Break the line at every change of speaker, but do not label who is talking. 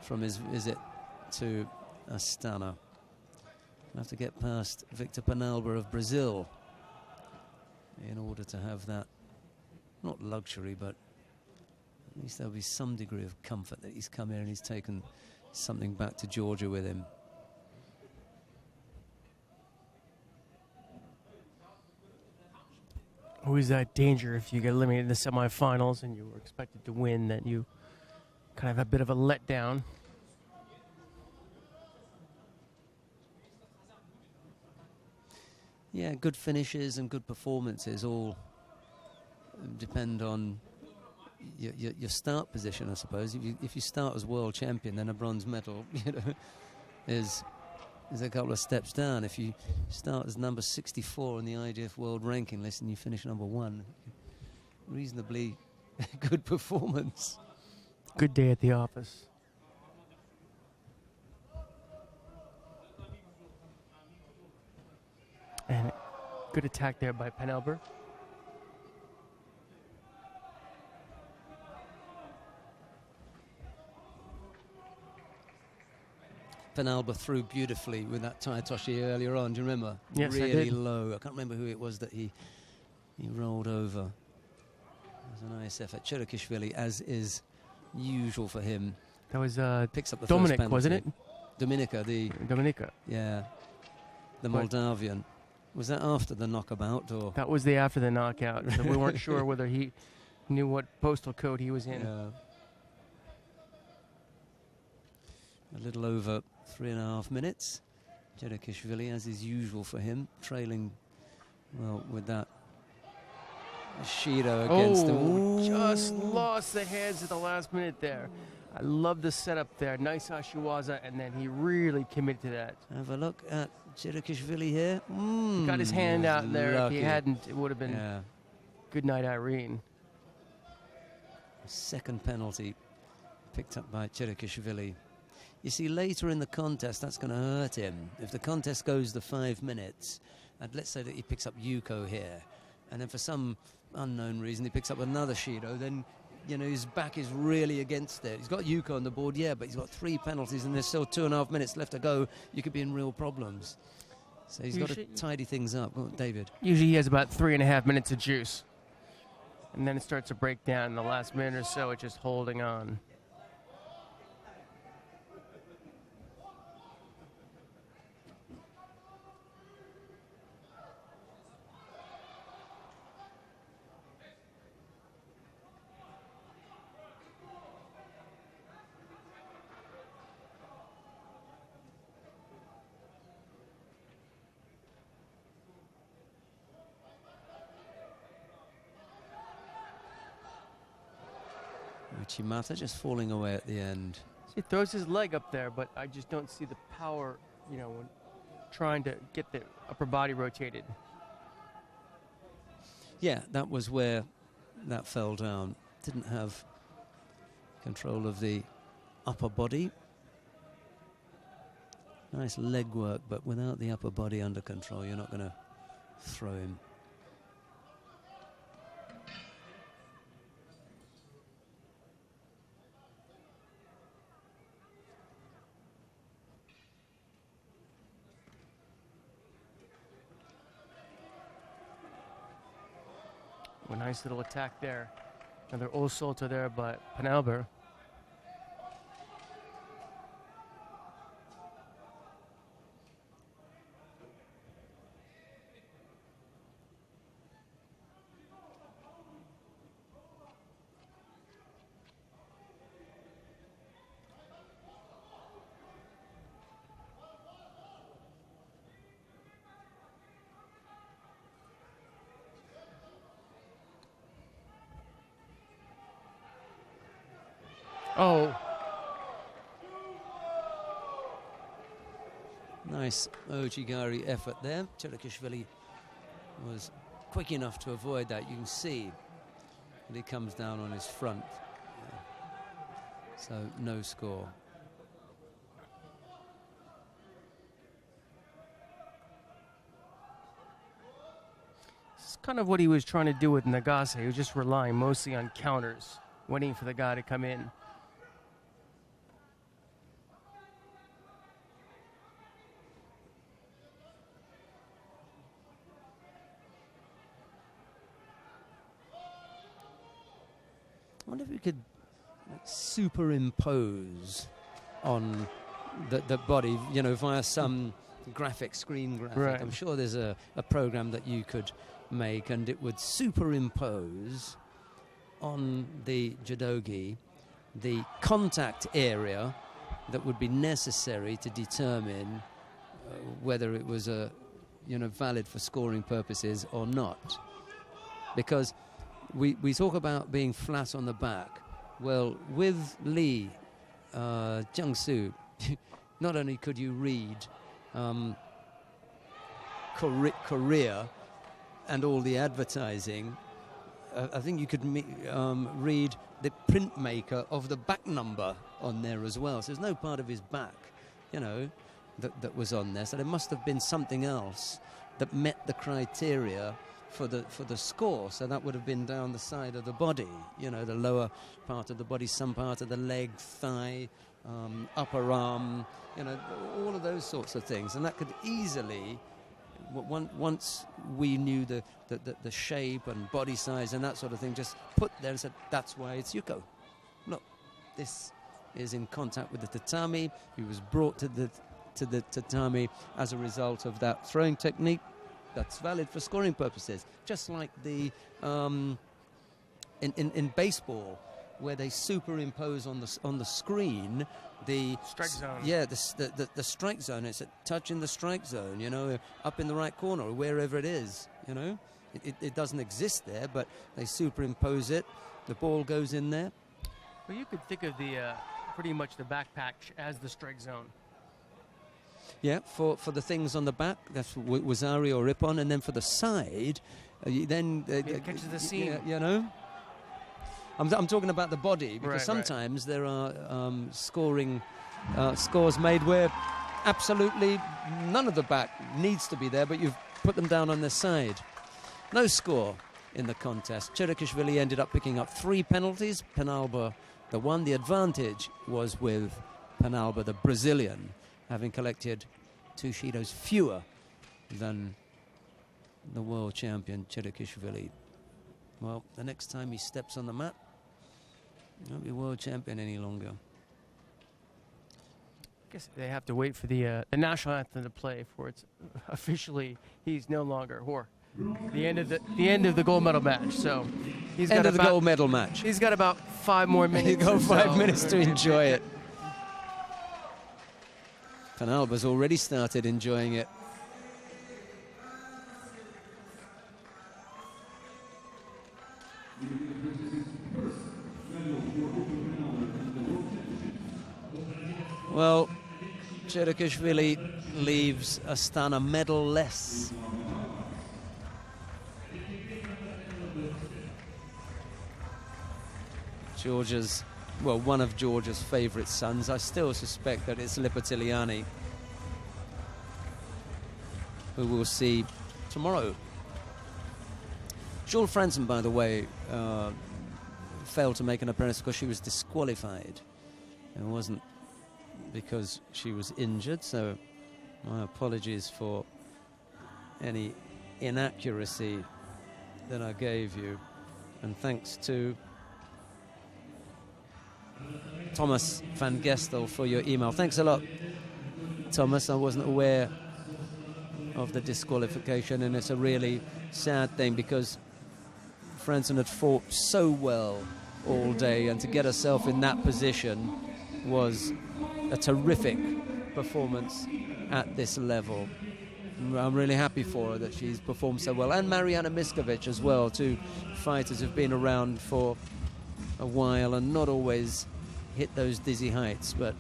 from his visit to Astana. He'll have to get past Victor Penalber of Brazil in order to have that, not luxury, but at least there'll be some degree of comfort that he's come here and he's taken something back to Georgia with him.
Always that danger if you get eliminated in the semifinals and you were expected to win, that you kind of have a bit of a letdown.
Yeah, good finishes and good performances all depend on your start position, I suppose. If you start as world champion, then a bronze medal, you know, is a couple of steps down. If you start as number 64 on the IDF world ranking list and you finish number 1, reasonably good performance.
Good day at the office. And good attack there by Penalber.
Penalber threw beautifully with that Taitoshi earlier on. Do you remember?
Yes,
really
I did.
Low. I can't remember who it was that he rolled over. It was a nice effort. Tchrikishvili, as is usual for him,
That was
picks up the
Dominic,
first penalty.
wasn't it?
Dominica, yeah, the Moldavian. Was that after the knockabout, or?
That was after the knockout. So we weren't sure whether he knew what postal code he was in.
Yeah. A little over 3.5 minutes. Tchrikishvili, as is usual for him, trailing well with that Shido against him. Ooh.
Just lost the hands at the last minute there. I love the setup there. Nice Ashiwaza, and then he really committed to that.
Have a look at Tchrikishvili here.
He got his hand out there.
Lucky.
If he hadn't, it would have been good night, Irene.
Second penalty picked up by Tchrikishvili. You see, later in the contest, that's going to hurt him. If the contest goes the 5 minutes, and let's say that he picks up Yuko here, and then for some unknown reason he picks up another Shido, then, you know, his back is really against it. He's got Yuko on the board, yeah, but he's got 3 penalties and there's still 2.5 minutes left to go. You could be in real problems. So he's got to tidy things up. Oh, David.
Usually he has about 3.5 minutes of juice. And then it starts to break down in the last minute or so. It's just holding on.
Uchimata just falling away at the end.
He throws his leg up there, but I just don't see the power, you know, when trying to get the upper body rotated.
Yeah, that was where that fell down. Didn't have control of the upper body. Nice leg work, but without the upper body under control, you're not going to throw him.
A nice little attack there. Another Osolta there by Penalber. Oh.
Nice Ojigari effort there. Tchrikishvili was quick enough to avoid that. You can see that he comes down on his front. So no score.
This is kind of what he was trying to do with Nagase. He was just relying mostly on counters, waiting for the guy to come in.
wonder if we could superimpose on the body, you know, via some screen graphic.
Right.
I'm sure there's a program that you could make, and it would superimpose on the judogi the contact area that would be necessary to determine whether it was valid for scoring purposes or not. Because we talk about being flat on the back. Well, with Lee Jiangsu, not only could you read Korea and all the advertising, I think you could read the printmaker of the back number on there as well. So there's no part of his back, you know, that was on there. So there must have been something else that met the criteria for the score. So that would have been down the side of the body, you know, the lower part of the body, some part of the leg, thigh, upper arm, you know, all of those sorts of things. And that could easily, once we knew the shape and body size and that sort of thing, just put there and said, that's why it's Yuko. Look, this is in contact with the tatami. He was brought to the tatami as a result of that throwing technique. That's valid for scoring purposes. Just like the in baseball, where they superimpose on the screen the
strike zone.
Yeah, the strike zone. It's a touch in the strike zone, you know, up in the right corner or wherever it is, you know. It doesn't exist there, but they superimpose it. The ball goes in there.
Well, you could think of the pretty much the backpack as the strike zone.
Yeah, for the things on the back, that's Wazari or Ippon, and then for the side, then
it catches the seam.
You know. I'm talking about the body, because sometimes there are scores made where absolutely none of the back needs to be there, but you've put them down on the side. No score in the contest. Tchrikishvili ended up picking up 3 penalties. Penalber the one. The advantage was with Penalber, the Brazilian, having collected 2 Shidos fewer than the world champion Tchrikishvili. Well, the next time he steps on the mat, he won't be world champion any longer.
I guess they have to wait for the national anthem to play for it's officially he's no longer the end of the gold medal match. So he's got
the gold medal match.
He's got about 5 more minutes.
He's got 5 minutes to enjoy it. Penalber's already started enjoying it. Well, Tchrikishvili leaves Astana medal-less. One of Georgia's favourite sons. I still suspect that it's Lipatiliani, who we'll see tomorrow. Jules Franzen, by the way, failed to make an appearance because she was disqualified. It wasn't because she was injured, so my apologies for any inaccuracy that I gave you. And thanks to Thomas van Gestel for your email. Thanks a lot, Thomas. I wasn't aware of the disqualification, and it's a really sad thing because Franzen had fought so well all day, and to get herself in that position was a terrific performance at this level. I'm really happy for her that she's performed so well, and Mariana Miskovic as well, 2 fighters who've been around for a while and not always hit those dizzy heights, but